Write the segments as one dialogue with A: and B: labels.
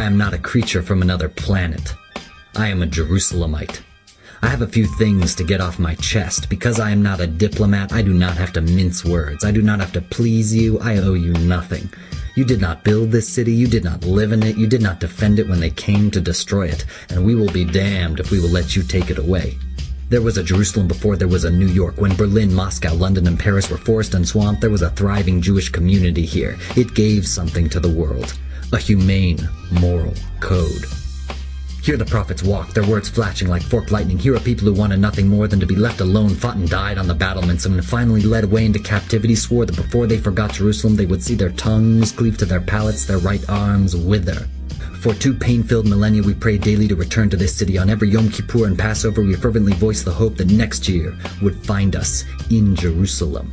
A: am not a creature from another planet. I am a Jerusalemite. I have a few things to get off my chest. Because I am not a diplomat, I do not have to mince words. I do not have to please you. I owe you nothing. You did not build this city. You did not live in it. You did not defend it when they came to destroy it. And we will be damned if we will let you take it away. There was a Jerusalem before there was a New York. When Berlin, Moscow, London, and Paris were forest and swamp, there was a thriving Jewish community here. It gave something to the world. A humane, moral code. Here the prophets walked, their words flashing like forked lightning. Here are people who wanted nothing more than to be left alone, fought and died on the battlements, and when finally led away into captivity, swore that before they forgot Jerusalem, they would see their tongues cleave to their palates, their right arms wither. For 2 pain-filled millennia we pray daily to return to this city. On every Yom Kippur and Passover we fervently voice the hope that next year would find us in Jerusalem.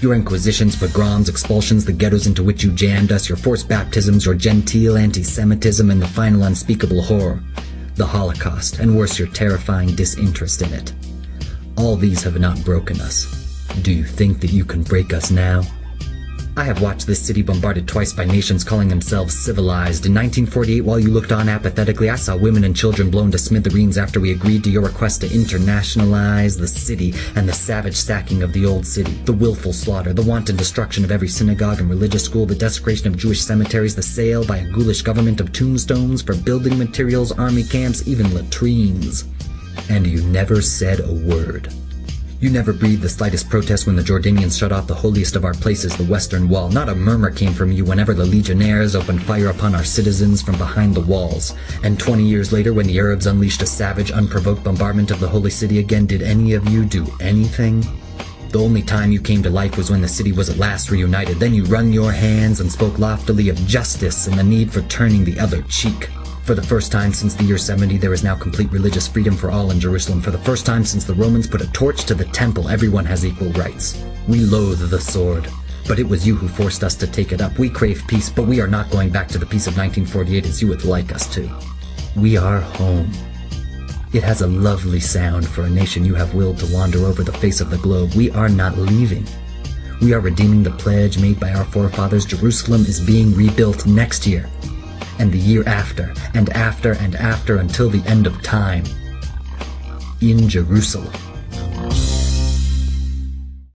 A: Your inquisitions, pogroms, expulsions, the ghettos into which you jammed us, your forced baptisms, your genteel anti-Semitism, and the final unspeakable horror, the Holocaust, and worse, your terrifying disinterest in it. All these have not broken us. Do you think that you can break us now? I have watched this city bombarded twice by nations calling themselves civilized. In 1948, while you looked on apathetically, I saw women and children blown to smithereens after we agreed to your request to internationalize the city, and the savage sacking of the old city, the willful slaughter, the wanton destruction of every synagogue and religious school, the desecration of Jewish cemeteries, the sale by a ghoulish government of tombstones for building materials, army camps, even latrines. And you never said a word. You never breathed the slightest protest when the Jordanians shut off the holiest of our places, the Western Wall. Not a murmur came from you whenever the legionnaires opened fire upon our citizens from behind the walls. And 20 years later, when the Arabs unleashed a savage, unprovoked bombardment of the Holy City again, did any of you do anything? The only time you came to life was when the city was at last reunited. Then you wrung your hands and spoke loftily of justice and the need for turning the other cheek. For the first time since the year 70, there is now complete religious freedom for all in Jerusalem. For the first time since the Romans put a torch to the temple, everyone has equal rights. We loathe the sword, but it was you who forced us to take it up. We crave peace, but we are not going back to the peace of 1948 as you would like us to. We are home. It has a lovely sound for a nation you have willed to wander over the face of the globe. We are not leaving. We are redeeming the pledge made by our forefathers. Jerusalem is being rebuilt next year, and the year after, and after, and after, until the end of time. In Jerusalem.